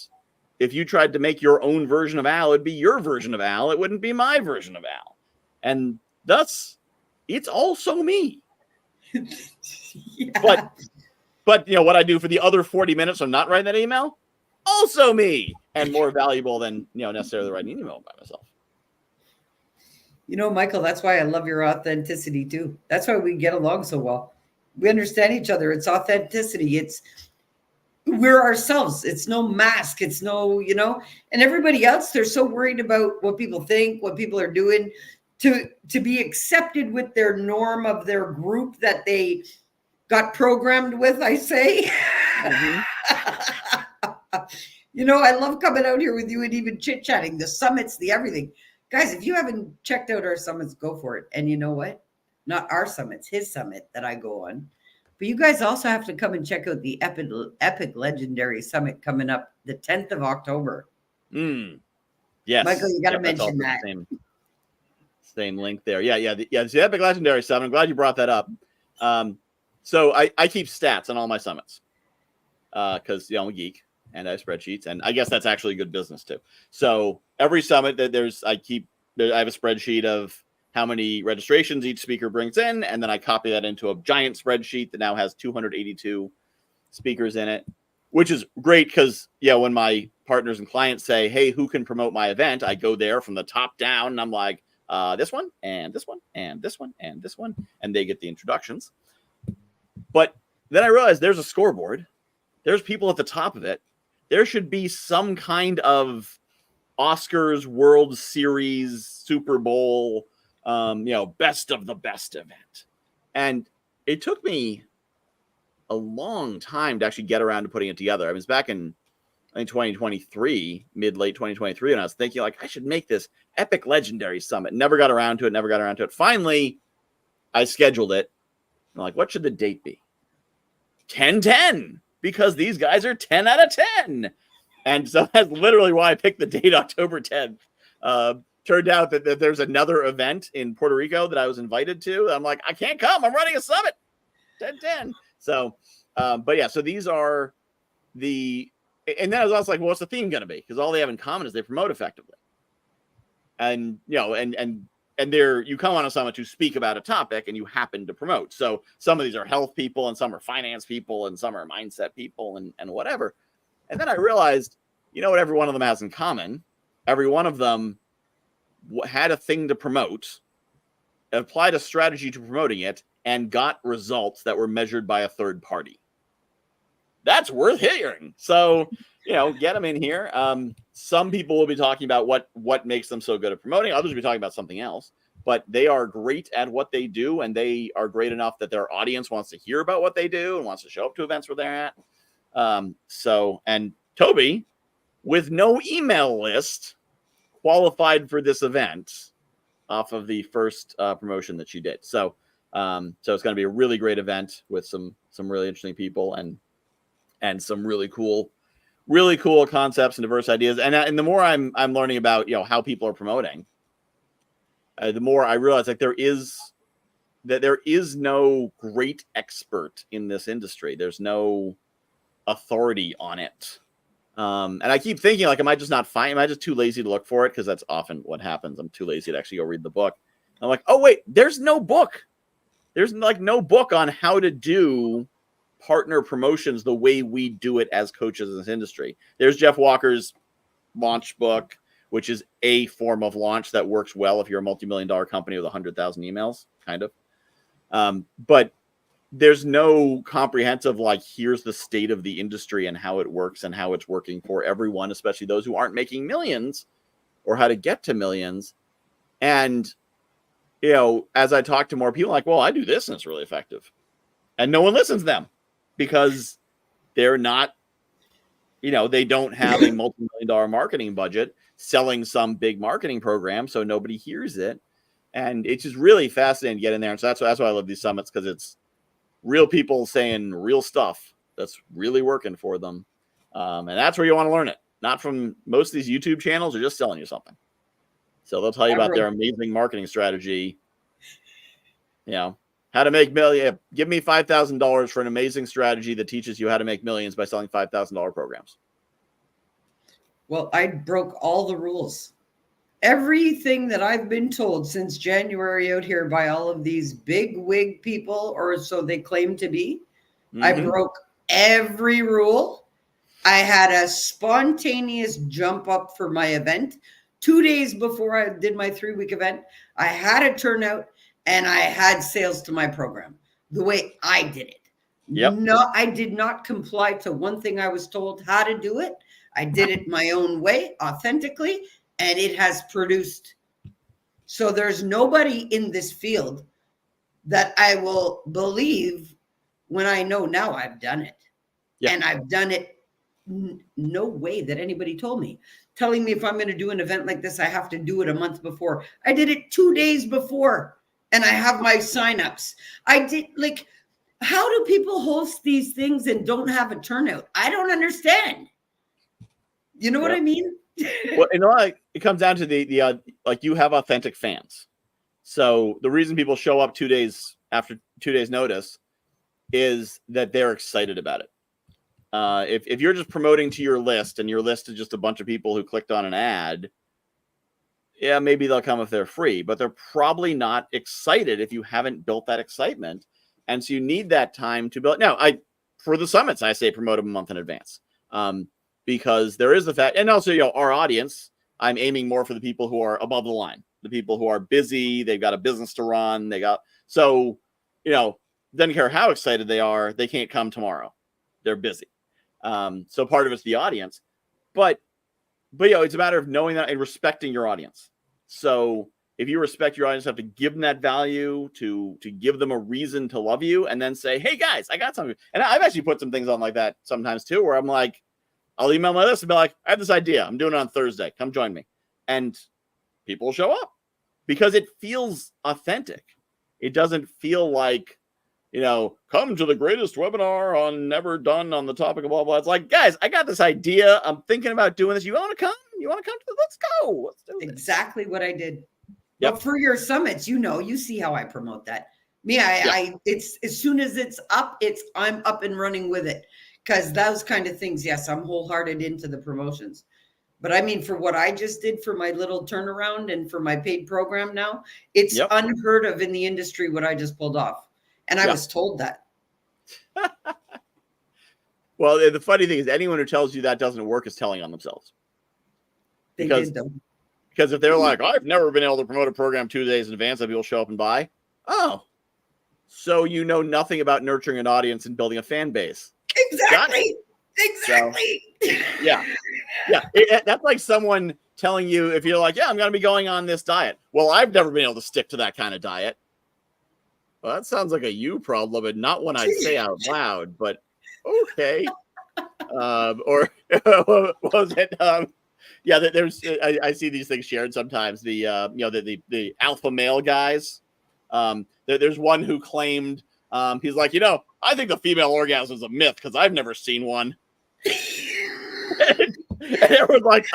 if you tried to make your own version of Al, it'd be your version of Al. It wouldn't be my version of Al. And thus, it's also me. Yeah. But you know what I do for the other 40 minutes I'm not writing that email? Also me, and more valuable than necessarily writing an email by myself. Michael, that's why I love your authenticity too. That's why we get along so well. We understand each other. It's authenticity. We're ourselves. It's no mask. It's no, and everybody else, they're so worried about what people think, what people are doing to be accepted with their norm of their group that they got programmed with, I say. Mm-hmm. I love coming out here with you and even chit-chatting, the summits, the everything. Guys, if you haven't checked out our summits, go for it. And you know what? Not our summits, his summit that I go on. But you guys also have to come and check out the epic legendary summit coming up the 10th of October. Yes. Michael, you got to mention that. Same link there. Yeah. It's the epic legendary summit. I'm glad you brought that up. So I keep stats on all my summits because I'm a geek and I have spreadsheets, and I guess that's actually good business too. So every summit that I have a spreadsheet of how many registrations each speaker brings in, and then I copy that into a giant spreadsheet that now has 282 speakers in it, which is great because when my partners and clients say, hey, who can promote my event, I go there from the top down and I'm like, this one and this one and this one and this one, and they get the introductions. But then I realized there's a scoreboard. There's people at the top of it. There should be some kind of Oscars, World Series, Super Bowl, best of the best event. And it took me a long time to actually get around to putting it together. I was back in 2023, late 2023, and I was thinking I should make this epic legendary summit. Never got around to it. Finally, I scheduled it. I'm like, what should the date be? 10/10, because these guys are 10 out of 10. And so that's literally why I picked the date October 10th. Turned out that there's another event in Puerto Rico that I was invited to. I'm like, I can't come. I'm running a summit. 10/10. So, but yeah, so these are and then I was also like, well, what's the theme going to be? Because all they have in common is they promote effectively. And, and you come on a summit to speak about a topic and you happen to promote. So some of these are health people and some are finance people and some are mindset people and whatever. And then I realized, what every one of them has in common? Every one of them had a thing to promote, applied a strategy to promoting it, and got results that were measured by a third party. That's worth hearing. So, get them in here. Some people will be talking about what makes them so good at promoting. Others will be talking about something else. But they are great at what they do, and they are great enough that their audience wants to hear about what they do and wants to show up to events where they're at. And Tobi, with no email list, qualified for this event off of the first promotion that she did. So it's going to be a really great event with some really interesting people and some really cool concepts and diverse ideas. And the more I'm learning about how people are promoting, the more I realize there is no great expert in this industry. There's no authority on it. And I keep thinking, am I just not fine? Am I just too lazy to look for it? Because that's often what happens. I'm too lazy to actually go read the book. I'm like, oh wait, there's no book. There's no book on how to do partner promotions the way we do it as coaches in this industry. There's Jeff Walker's launch book, which is a form of launch that works well if you're a multi-million-dollar company with 100,000 emails, kind of. But there's no comprehensive, here's the state of the industry and how it works and how it's working for everyone, especially those who aren't making millions, or how to get to millions. And, as I talk to more people, well, I do this and it's really effective. And no one listens to them because they're not, they don't have a multi-million-dollar marketing budget selling some big marketing program, so nobody hears it. And it's just really fascinating to get in there. And so that's why I love these summits, because it's real people saying real stuff that's really working for them. And that's where you want to learn it. Not from most of these YouTube channels are just selling you something. So they'll tell you about their amazing marketing strategy. How to make millions. Give me $5,000 for an amazing strategy that teaches you how to make millions by selling $5,000 programs. Well, I broke all the rules. Everything that I've been told since January out here by all of these big wig people, or so they claim to be, I broke every rule. I had a spontaneous jump up for my event. 2 days before I did my 3-week event, I had a turnout and I had sales to my program the way I did it. Yep. No, I did not comply to one thing I was told how to do it. I did it my own way, authentically, and it has produced. So there's nobody in this field that I will believe when I know now I've done it. Yeah. And I've done it no way that anybody told me. Telling me if I'm going to do an event like this, I have to do it a month before. I did it 2 days before, and I have my signups. I did, like, how do people host these things and don't have a turnout? I don't understand. You know what I mean? Well, you know, like, it comes down to the like, you have authentic fans. So the reason people show up 2 days after 2 days notice is that they're excited about it. If you're just promoting to your list and your list is just a bunch of people who clicked on an ad, yeah, maybe they'll come if they're free, but they're probably not excited if you haven't built that excitement. And so you need that time to build. Now, for the summits, I say promote them a month in advance, because there is the fact, and also, you know, our audience, I'm aiming more for the people who are above the line, the people who are busy, they've got a business to run, so, you know, doesn't care how excited they are, they can't come tomorrow, they're busy. So part of it's the audience, but you know, it's a matter of knowing that and respecting your audience. So if you respect your audience, you have to give them that value, to give them a reason to love you, and then say, hey guys, I got something. And I've actually put some things on like that sometimes too, where I'm like, I'll email my list and be like, I have this idea, I'm doing it on Thursday, come join me. And people show up because it feels authentic. It doesn't feel like, you know, come to the greatest webinar on never done on the topic of blah, blah. It's like, guys, I got this idea. I'm thinking about doing this. You want to come? You want to come to this? Let's go. Let's do this. Exactly what I did. Yep. But for your summits, you know, you see how I promote that. Me, it's as soon as it's up, I'm up and running with it. Because those kind of things, yes, I'm wholehearted into the promotions. But I mean, for what I just did for my little turnaround and for my paid program now, it's unheard of in the industry what I just pulled off. And I was told that. Well, the funny thing is, anyone who tells you that doesn't work is telling on themselves. They did, though. Because if they're like, I've never been able to promote a program 2 days in advance that people show up and buy. Oh, so you know nothing about nurturing an audience and building a fan base. Exactly. Exactly. So, yeah. That's like someone telling you, if you're like, yeah, I'm going to be going on this diet. Well, I've never been able to stick to that kind of diet. Well, that sounds like a you problem and not one I'd say out loud, but okay. Or what was it? Yeah, there's I see these things shared sometimes. The you know, the alpha male guys. There's one who claimed, he's like, you know, I think the female orgasm is a myth because I've never seen one. and everyone's like,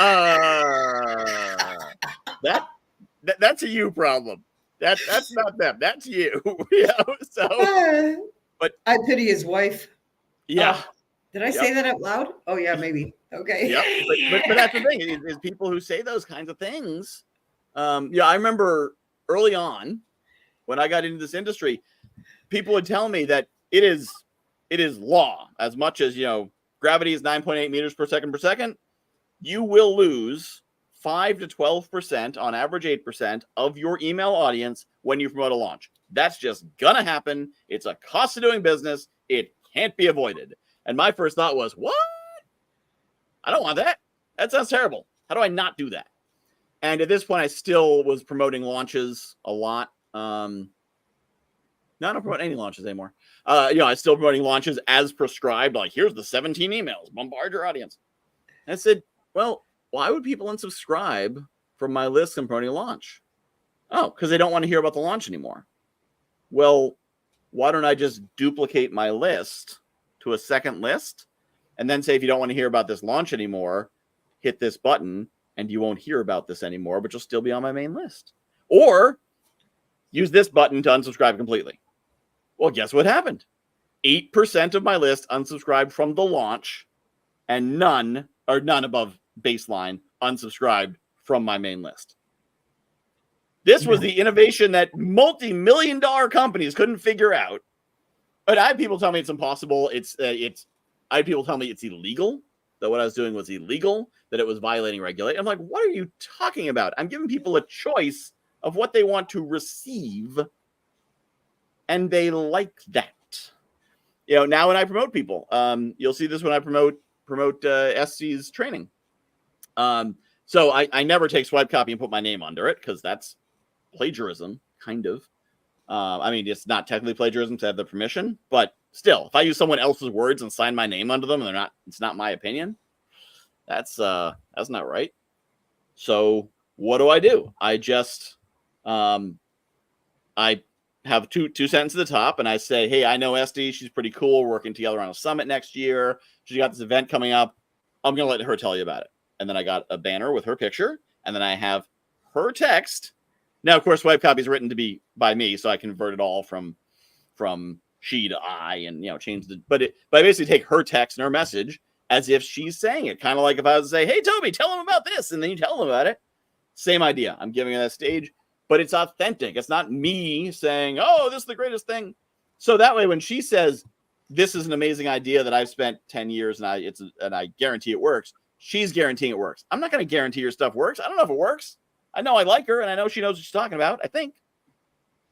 that's a you problem. That's not them. That's you. You know? So, but I pity his wife. Yeah. Did I say that out loud? Oh yeah, maybe. Okay. Yep. But that's the thing is people who say those kinds of things. Yeah, I remember early on when I got into this industry, people would tell me that it is law. As much as, you know, gravity is 9.8 meters per second, you will lose 5 to 12%, on average 8%, of your email audience when you promote a launch. That's just gonna happen. It's a cost of doing business. It can't be avoided. And my first thought was, what? I don't want that. That sounds terrible. How do I not do that? And at this point, I still was promoting launches a lot. No, I don't promote any launches anymore. You know, I was still promoting launches as prescribed. Like, here's the 17 emails. Bombard your audience. And I said, well, why would people unsubscribe from my list and promoting a launch? Oh, because they don't want to hear about the launch anymore. Well, why don't I just duplicate my list to a second list and then say, if you don't want to hear about this launch anymore, hit this button and you won't hear about this anymore, but you'll still be on my main list. Or use this button to unsubscribe completely. Well, guess what happened? 8% of my list unsubscribed from the launch, and none above baseline, unsubscribed from my main list. This was the innovation that multi-million-dollar companies couldn't figure out. But I had people tell me it's impossible. I had people tell me it's illegal, that what I was doing was illegal, that it was violating regulation. I'm like, what are you talking about? I'm giving people a choice of what they want to receive, and they like that. Now when I promote people, you'll see this when I promote SC's training. So I never take swipe copy and put my name under it, because that's plagiarism, kind of. I mean, it's not technically plagiarism to have the permission, but still, if I use someone else's words and sign my name under them, and it's not my opinion, that's not right. So what do? I just, I have two sentences at the top, and I say, hey, I know SD, she's pretty cool. We're working together on a summit next year. She got this event coming up. I'm going to let her tell you about it. And then I got a banner with her picture, and then I have her text. Now, of course, swipe copy is written to be by me, so I convert it all from she to I, and change the. But I basically take her text and her message as if she's saying it, kind of like if I was to say, "Hey, Toby, tell them about this," and then you tell them about it. Same idea. I'm giving her that stage, but it's authentic. It's not me saying, "Oh, this is the greatest thing." So that way, when she says, "This is an amazing idea that I've spent 10 years and I guarantee it works," she's guaranteeing it works. I'm not going to guarantee your stuff works. I don't know if it works. I know I like her, and I know she knows what she's talking about, I think.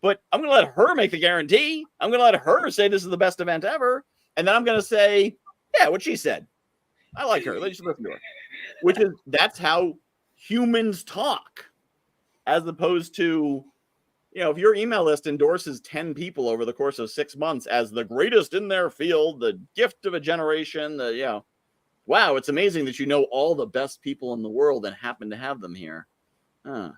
But I'm going to let her make the guarantee. I'm going to let her say this is the best event ever. And then I'm going to say, yeah, what she said. I like her. Let's just listen to her. That's how humans talk. As opposed to, if your email list endorses 10 people over the course of 6 months as the greatest in their field, the gift of a generation, wow, it's amazing that you know all the best people in the world and happen to have them here.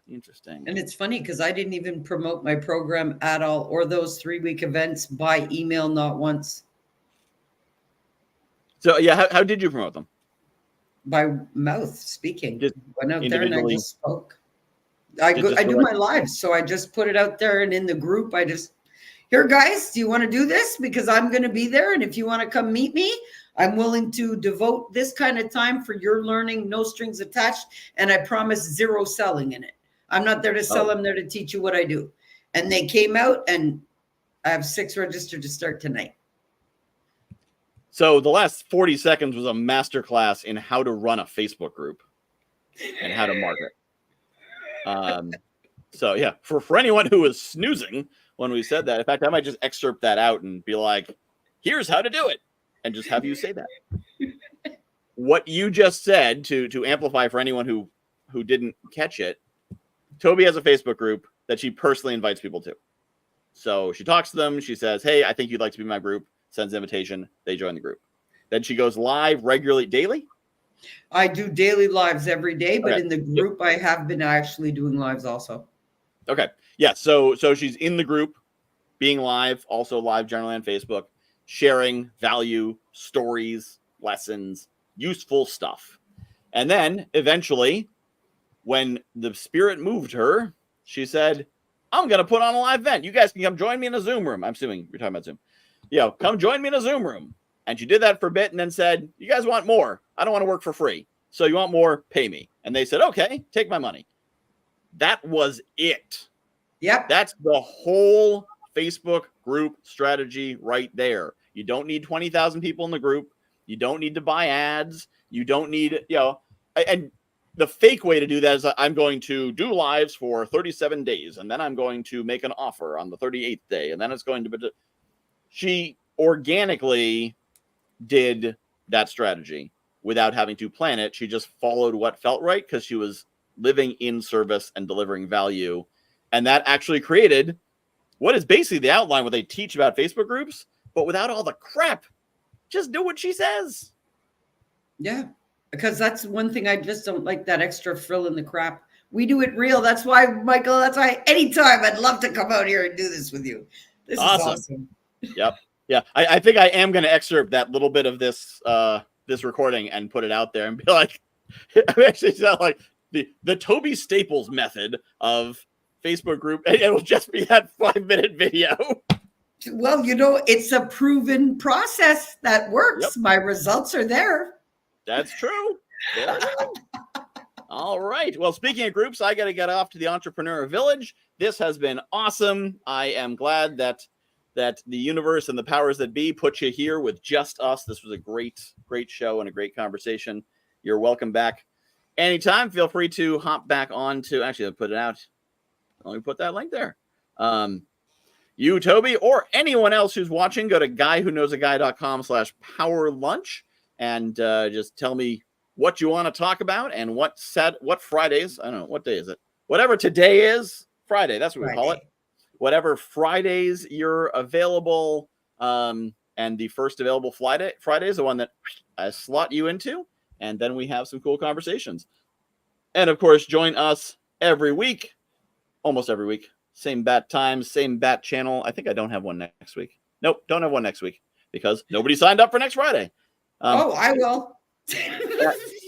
Interesting. And it's funny because I didn't even promote my program at all, or those 3-week events by email, not once. So yeah, how did you promote them? By mouth speaking. Just went out there and I just spoke. I do my lives, so I just put it out there, and in the group, I just, here guys, do you want to do this? Because I'm going to be there, and if you want to come meet me, I'm willing to devote this kind of time for your learning, no strings attached, and I promise zero selling in it. I'm not there to sell, I'm there to teach you what I do. And they came out, and I have 6 registered to start tonight. So the last 40 seconds was a masterclass in how to run a Facebook group and how to market. So yeah, for anyone who was snoozing when we said that, in fact, I might just excerpt that out and be like, here's how to do it. And just have you say that. What you just said, to amplify for anyone who didn't catch it, Tobi has a Facebook group that she personally invites people to. So she talks to them. She says, hey, I think you'd like to be in my group. Sends an invitation. They join the group. Then she goes live regularly, daily? I do daily lives every day, but okay. In the group, I have been actually doing lives also. Okay. Yeah. So she's in the group, being live, also live generally on Facebook, sharing value, stories, lessons, useful stuff. And then eventually, when the spirit moved her, she said, I'm going to put on a live event. You guys can come join me in a Zoom room. I'm assuming you're talking about Zoom. Come join me in a Zoom room. And she did that for a bit and then said, you guys want more? I don't want to work for free. So you want more? Pay me. And they said, okay, take my money. That was it. Yep. That's the whole Facebook group strategy right there. You don't need 20,000 people in the group. You don't need to buy ads. You don't need, and the fake way to do that is I'm going to do lives for 37 days. And then I'm going to make an offer on the 38th day. And then it's going to be, she organically did that strategy without having to plan it. She just followed what felt right because she was living in service and delivering value. And that actually created what is basically the outline what they teach about Facebook groups, but without all the crap. Just do what she says. Yeah, because that's one thing I just don't like, that extra frill in the crap. We do it real. That's why, Michael, that's why anytime I'd love to come out here and do this with you. This is awesome. Yep. Yeah. I think I am going to excerpt that little bit of this this recording and put it out there and be like, I actually sound like the Tobi Staples method of Facebook group. It will just be that 5-minute video. Well, it's a proven process that works. Yep. My results are there. That's true. All right. Well, speaking of groups, I got to get off to the Entrepreneur Village. This has been awesome. I am glad that the universe and the powers that be put you here with just us. This was a great show and a great conversation. You're welcome back anytime. Feel free to hop back on to, actually, I'll put it out. Let me put that link there. You, Tobi, or anyone else who's watching, go to guywhoknowsaguy.com/powerlunch and just tell me what you want to talk about and what Fridays. I don't know, what day is it? Whatever today is, Friday. That's what we call it. Whatever Fridays you're available, and the first available Friday is the one that I slot you into, and then we have some cool conversations. And of course, join us every week, almost every week. Same bat time, same bat channel. I think I don't have one next week. Nope, don't have one next week because nobody signed up for next Friday. I will.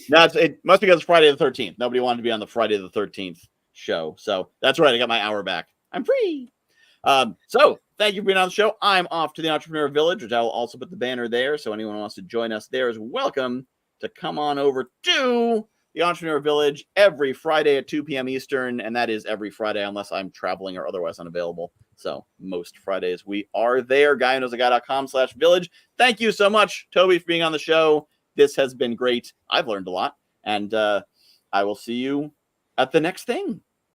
No, it must be because it's Friday the 13th. Nobody wanted to be on the Friday the 13th show. So that's right. I got my hour back. I'm free. So thank you for being on the show. I'm off to the Entrepreneur Village, which I will also put the banner there. So anyone who wants to join us there is welcome to come on over to the Entrepreneur Village every Friday at 2 p.m. Eastern. And that is every Friday, unless I'm traveling or otherwise unavailable. So most Fridays we are there. guywhoknowsaguy.com/village. Thank you so much, Tobi, for being on the show. This has been great. I've learned a lot. And I will see you at the next thing.